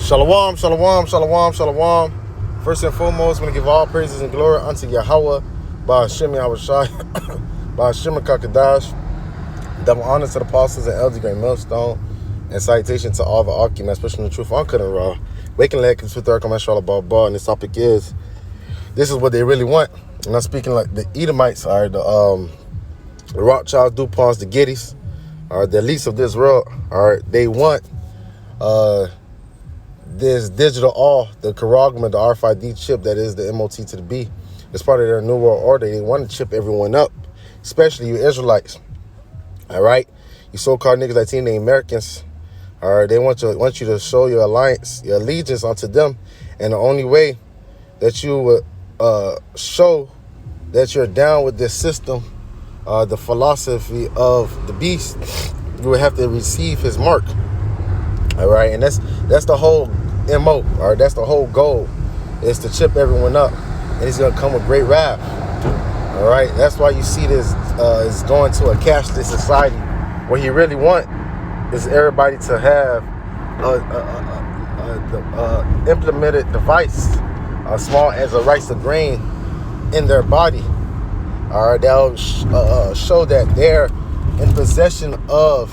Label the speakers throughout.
Speaker 1: Shalom, shalom, shalom, shalom. First and foremost, I'm going to give all praises and glory unto Yahweh, Ba'ashem Yahushai, Ba'ashem Kakadash. Double honor to the apostles and elders, great millstone, and citation to all the Akim, especially in the truth, uncut and raw. Waking leg, to third commercial about bar, and this topic is, this is what they really want. And I'm speaking like the Edomites, are the Rothschilds, DuPonts, the Giddys, are the elites of this world. They want this digital all, the Karagma, the RFID chip that is the MOT to the B. It's part of their New World Order. They want to chip everyone up, especially you Israelites. All right? You so-called niggas like Teen Americans. All right? They want you to show your alliance, your allegiance unto them. And the only way that you would show that you're down with this system, the philosophy of the beast, you would have to receive his mark. All right? And that's the whole MO, all right? That's the whole goal, is to chip everyone up. And he's going to come with great wrath. All right? That's why you see this is going to a cashless society. What he really want is everybody to have a implemented device, as small as a rice of grain in their body. All right? That'll show that they're in possession of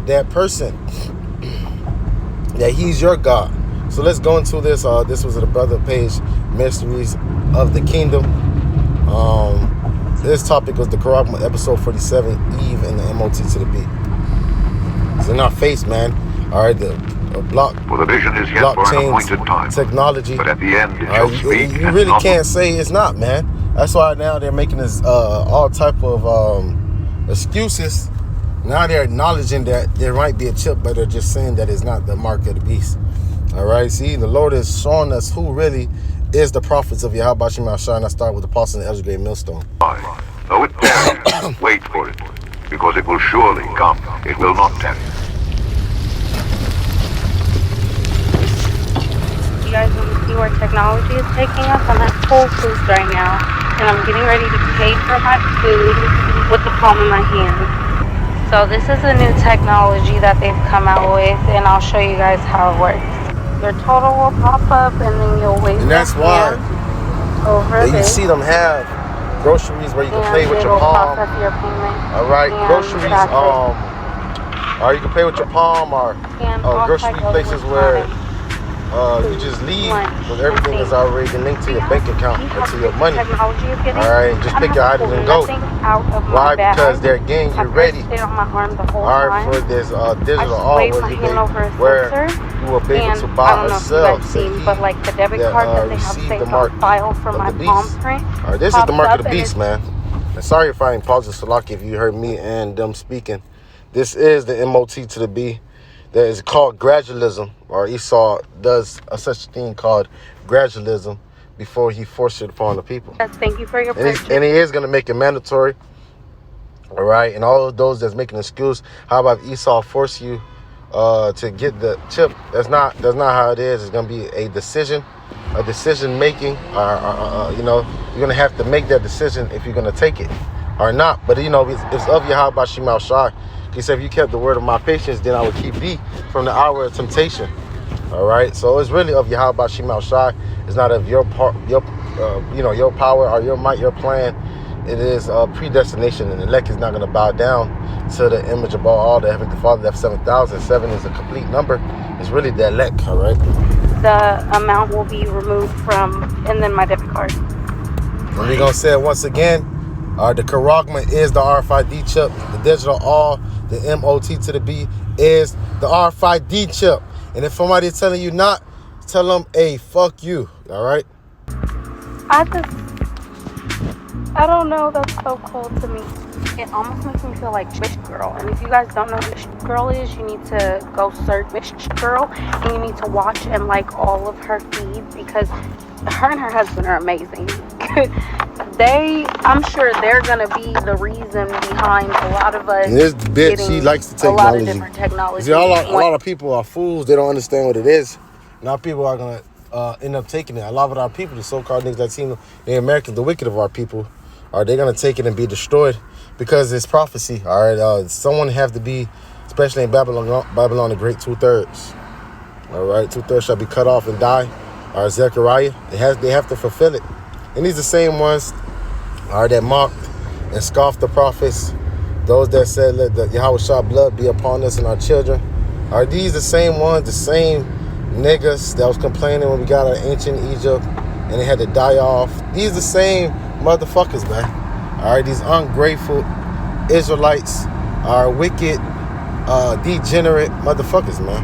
Speaker 1: that person, that he's your God. So let's go into this. This was the brother page, Mysteries of the Kingdom. This topic was the Karagma, episode 47, Eve and the MOT to the B. It's in our face, man. All right, the block.
Speaker 2: For the vision is yet for an appointed time.
Speaker 1: Technology.
Speaker 2: But at the end, it shall speak.
Speaker 1: You really can't say it's not, man. That's why now they're making this all type of excuses. Now they're acknowledging that there might be a chip, but they're just saying that it's not the mark of the beast. All right, see, the Lord is showing us who really is the prophets of Yahweh Shema Shai. And I start with the apostle and Ezra Great Millstone.
Speaker 2: Though it tarries, wait for it, because it will surely come. It will not tarry.
Speaker 3: You guys want to see where technology is taking us? I'm at Whole Foods right now, and I'm getting ready to pay for my food with the palm of my hand. So this is a new technology that they've come out with, and I'll show you guys how it works. Your total will pop up, and then you'll wave
Speaker 1: and that's
Speaker 3: your
Speaker 1: why
Speaker 3: hand over
Speaker 1: you see them have groceries where you can play with your palm.
Speaker 3: Your payment.
Speaker 1: All right,
Speaker 3: and
Speaker 1: groceries. Or you can play with your palm, or grocery places where you just leave because everything is already linked to your bank account or to your money. All right, just pick your items and go. Why? Because they're getting you ready. All right, for this digital all where you will be able to buy or sell.
Speaker 3: But like the debit card that they have saved on file for my palm print.
Speaker 1: All right, this is the mark of the beast, man. And sorry if I ain't paused the Salaki if you heard me and them speaking. This is the MOT to the B. That is called gradualism, or Esau does a such thing called gradualism before he forced it upon the people.
Speaker 3: Yes, thank you for your purchase.
Speaker 1: And he is going to make it mandatory. All right, and all of those that's making an excuse, how about Esau force you to get the chip? That's not how it is. It's going to be a decision making. You know, you're going to have to make that decision if you're going to take it or not. But you know, it's of Yahweh Shema Shai. He said, if you kept the word of my patience, then I would keep thee from the hour of temptation. All right. So it's really of Yahweh Shema Shai. It's not of your power or your might, your plan. It is predestination, and the elect is not going to bow down to the image of all the Heavenly Father. That's 7,000. 7 is a complete number. It's really the elect. All right.
Speaker 3: The amount will be removed from, and then my debit card.
Speaker 1: And we're gonna say it once again. The Karagma is the RFID chip. The digital all, the MOT to the B is the RFID chip. And if somebody is telling you not, tell them, hey, fuck you. All right?
Speaker 3: I don't know. That's so cool to me. It almost makes me feel like Wish Girl. And if you guys don't know what Wish Girl is, you need to go search Wish Girl. And you need to watch and like all of her feeds, because her and her husband are amazing. I'm sure they're gonna be the reason behind a lot of us.
Speaker 1: And this bitch, she likes the technology.
Speaker 3: A lot of different technology.
Speaker 1: See, a lot of people are fools. They don't understand what it is. Now people are gonna end up taking it. A lot of our people, the so-called niggas that seen the Americans, the wicked of our people, are they gonna take it and be destroyed because it's prophecy. All right, someone have to be, especially in Babylon the Great, 2/3. All right, 2/3 shall be cut off and die. All right, Zechariah. They have to fulfill it. And these the same ones, all right, that mocked and scoffed the prophets. Those that said, let the Yahweh Shah blood be upon us and our children. Are these the same ones, the same niggas that was complaining when we got out of ancient Egypt and they had to die off? These the same motherfuckers, man. All right, these ungrateful Israelites are wicked, degenerate motherfuckers, man.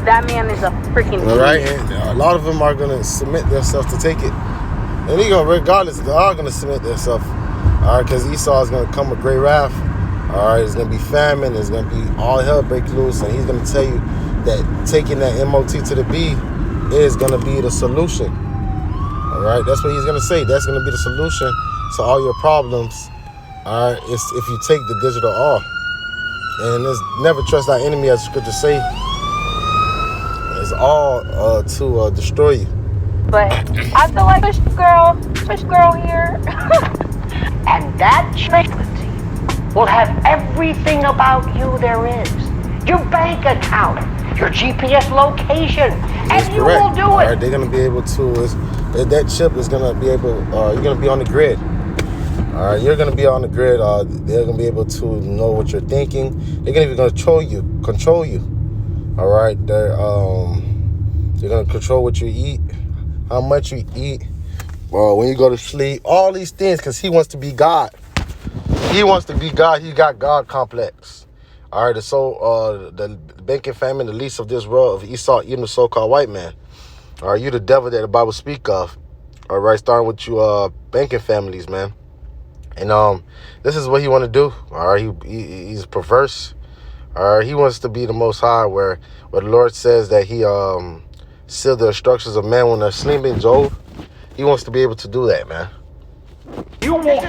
Speaker 3: That man is a freaking
Speaker 1: All right,
Speaker 3: idiot.
Speaker 1: and a lot of them are gonna submit themselves to take it, and they gonna, regardless, they are gonna submit themselves. All right, because Esau is gonna come with great wrath. All right, it's gonna be famine. It's gonna be all hell break loose, and he's gonna tell you that taking that MOT to the B is gonna be the solution. All right, that's what he's gonna say. That's gonna be the solution to all your problems. All right, it's if you take the digital R. And it's never trust thy enemy, as the scriptures say. It's all to destroy you.
Speaker 3: But I feel like push girl here.
Speaker 4: And that facility will have everything about you there is. Your bank account, your GPS location,
Speaker 1: That's
Speaker 4: and you
Speaker 1: correct.
Speaker 4: will do
Speaker 1: All
Speaker 4: it.
Speaker 1: right, they're gonna be able to. That chip is gonna be able. You're gonna be on the grid. All right, you're gonna be on the grid. They're gonna be able to know what you're thinking. They're gonna even control you. All right, they're gonna control what you eat, how much you eat, when you go to sleep, all these things, because he wants to be God. He wants to be God. He got God complex. All right, so the banking famine, the least of this world of Esau, even the so-called white man. All right, you the devil that the Bible speak of. All right, starting with you banking families, man. And this is what he want to do. All right, he's perverse. All right, he wants to be the Most High, where the Lord says that he sealed the instructions of man when they're sleeping. Job, he wants to be able to do that, man.
Speaker 4: You won't get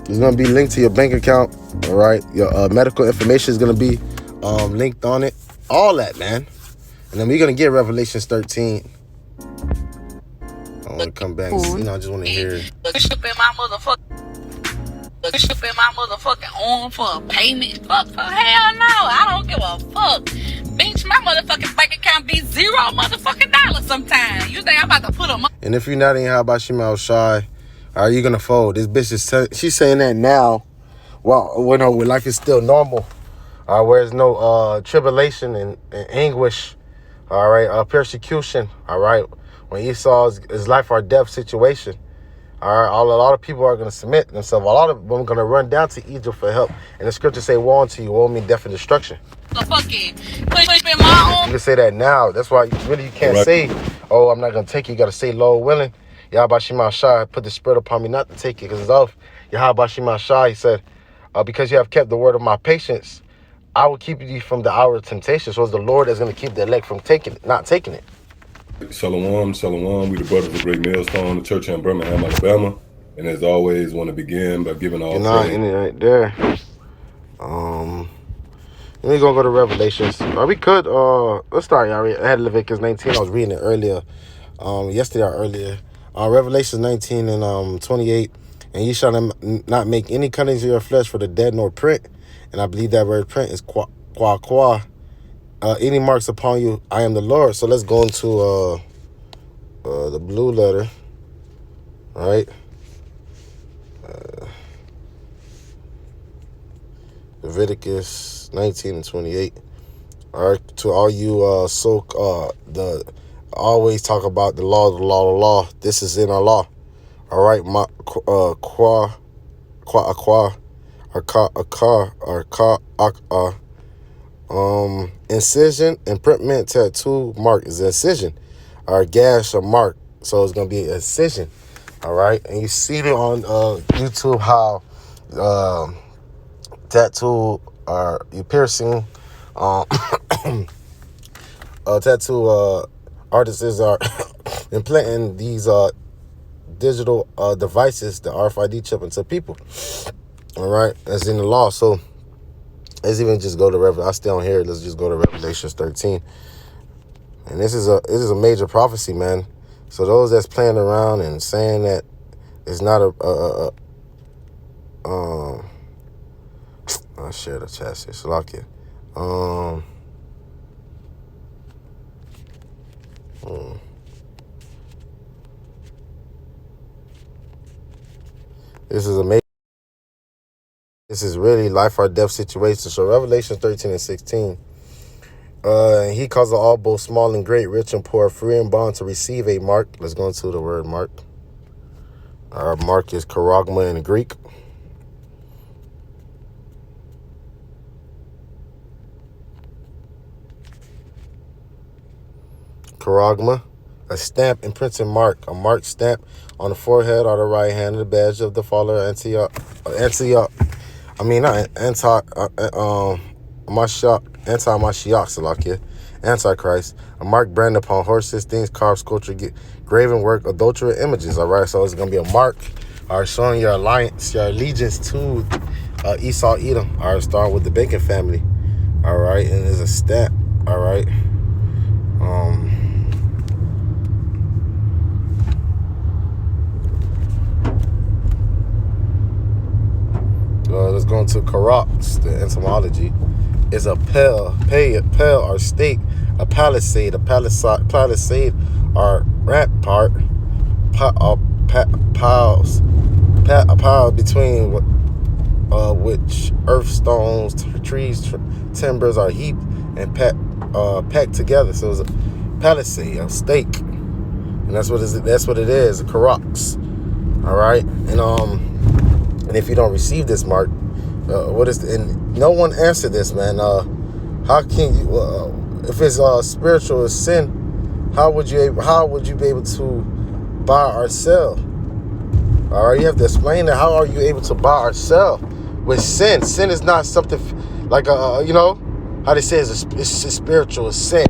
Speaker 1: It's gonna be linked to your bank account. All right, your medical information is gonna be linked on it. All that, man. And then we're gonna get Revelations 13. I want to come back. I just want to hear.
Speaker 5: Push up in my motherfucking arm for a payment. Fuck, hell no. I don't give a fuck. Bitch, my motherfucking bank account be $0 motherfucking dollars sometimes. You think I'm about to put a
Speaker 1: And if you're not in Habashima Shai, are you gonna fold? This bitch is she's saying that now. Well, when life is still normal, where there's no tribulation and anguish, all right, persecution, all right. When Esau's is life or death situation, all right, a lot of people are gonna submit themselves. A lot of them are gonna run down to Egypt for help. And the scriptures say, "Woe unto you, woe mean death and destruction."
Speaker 5: motherfucking push in my
Speaker 1: You can say that now. That's why you can't say, "Oh, I'm not gonna take it." You gotta say, "Lord willing, Yahweh Shema Shai, put the spirit upon me not to take it," because it's of Yahweh Shema Shai. He said, "Because you have kept the word of my patience, I will keep you from the hour of temptation." So it's the Lord that's gonna keep the elect from not taking it.
Speaker 6: Shalom, shalom. We the Brothers of Great Millstone, the church in Birmingham, Alabama. And as always, want to begin by giving all praise.
Speaker 1: In it right there. We're gonna go to Revelations. We could let's start. I had Leviticus 19. I was reading it earlier, yesterday or earlier. Revelations 19 and 28. And ye shall not make any cuttings of your flesh for the dead nor print. And I believe that word print is qua. Any marks upon you, I am the Lord. So let's go into the blue letter, right? Leviticus 19 and 28. All right, to all you always talk about the law. This is in our law. All right, incision, imprintment, tattoo, mark is incision. Or gash or mark. So it's gonna be incision. All right, and you see it on YouTube how tattoo or you piercing tattoo artists are implanting these digital devices, the RFID chip, into people. All right, that's in the law. So let's even just go to I stay on here. Let's just go to Revelations 13. And this is a major prophecy, man. So those that's playing around and saying that it's not I'll share the chat here. Salakia. This is amazing. This is really life or death situation. So Revelation 13 and 16. He causes all, both small and great, rich and poor, free and bond, to receive a mark. Let's go into the word mark. Our mark is charagma in Greek. Charagma, a stamp, imprinted mark, a mark stamp on the forehead or the right hand, the badge of the follower Antioch. Antichrist, a mark branded upon horses, things, carved, sculpture, graven work, adulterate images. All right, so it's gonna be a mark, all right, showing your alliance, your allegiance to Esau, Edom. All right, starting with the Bacon family. All right, and there's a stamp. All right. Let's go into Karox, the etymology. Is a pale or stake, a palisade or rampart, pile between which earth, stones, trees, timbers are heaped and packed together. So it's a palisade, a stake, and that's what it is. A Karox. All right, and if you don't receive this mark, what is and no one answered this, man. How can you if it's spiritual sin, how would you be able to buy or sell? All right, you have to explain that. How are you able to buy or sell with sin? Sin is not something like you know how they say it's spiritual, it's sin.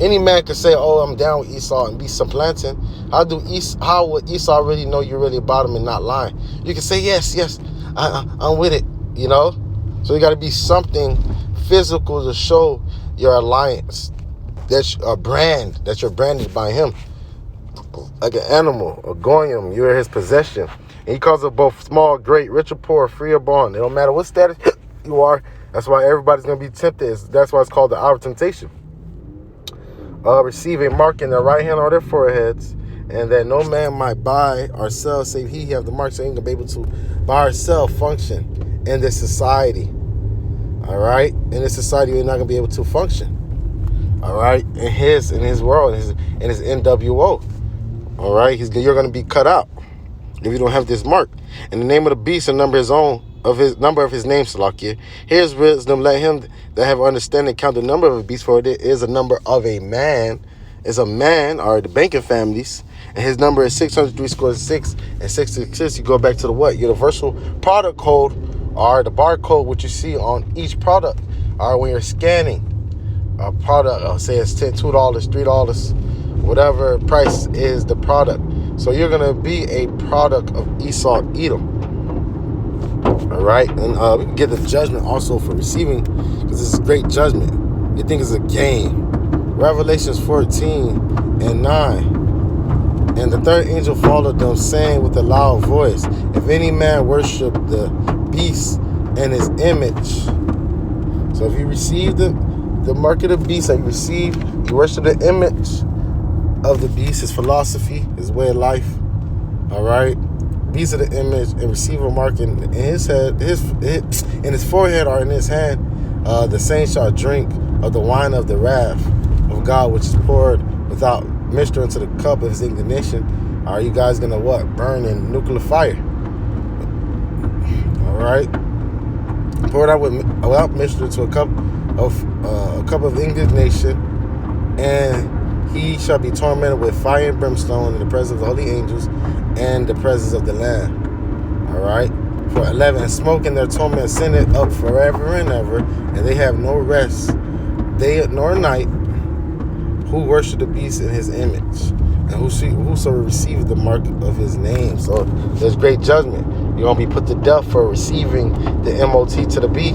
Speaker 1: Any man can say, "Oh, I'm down with Esau," and be supplanting. How would Esau really know you're really about him and not lying? You can say, "Yes, I'm with it," you know. So you got to be something physical to show your alliance. That's a brand that you're branded by him, like an animal, a goyim. You're his possession. And he calls it both small, great, rich or poor, free or bond. It don't matter what status you are. That's why everybody's gonna be tempted. That's why it's called the hour of temptation. Receive a mark in their right hand or their foreheads, and that no man might buy or sell save he have the mark, so he ain't gonna be able to buy or sell, function in this society. All right, in this society, you're not gonna be able to function. All right, in his world, in his NWO. All right, you're gonna be cut out if you don't have this mark. In the name of the beast, and number of his name, Salakia. Here's wisdom. Let him that have understanding count the number of a beast, for it is a number of a man. It's a man, or the banking families, and his number is 603 and 666. You go back to the what? Universal product code, or the barcode, which you see on each product. Or when you're scanning a product, say it's $2, $3, whatever price is the product. So you're gonna be a product of Esau, Edom. All right, and we can get the judgment also for receiving, because this is great judgment. You think it's a game. Revelations 14 and 9. And the third angel followed them, saying with a loud voice, if any man worship the beast and his image. So if you receive the mark of the beast that you worship the image of the beast, his philosophy, his way of life. All right. Beast of the image, and receive a mark in his head, in his forehead or in his hand. The saints shall drink of the wine of the wrath of God, which is poured without mixture into the cup of his indignation. Are you guys gonna what? Burn in nuclear fire? All right. Poured out without mixture into a cup of indignation, and he shall be tormented with fire and brimstone in the presence of the holy angels and the presence of the Lamb. All right. For 11, and smoke in their torment ascended up forever and ever, and they have no rest, day nor night, who worship the beast in his image, and whoso receives the mark of his name. So there's great judgment. You're going to be put to death for receiving the MOT to the B.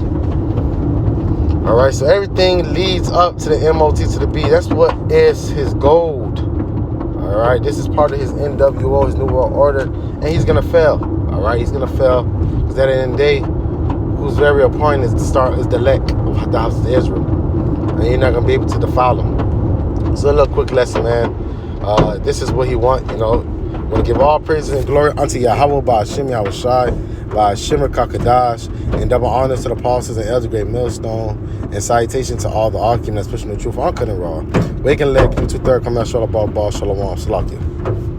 Speaker 1: All right, so everything leads up to the MOT to the B. That's what is his gold. All right, this is part of his NWO, his New World Order, and he's going to fail. All right, he's going to fail, because at the end of the day, who's very appointed is the elect of the house of Israel. And you're not going to be able to defile them. So a little quick lesson, man. This is what he want, you know. I want to give all praises and glory unto Yahweh by Hashem Yahushai, by Hashem Kakadash, and double honors to the apostles and Elder Great Millstone, and salutation to all the arguments that's pushing the truth uncut and raw. Waking leg, 2/3, come out, Shalom, Salakia.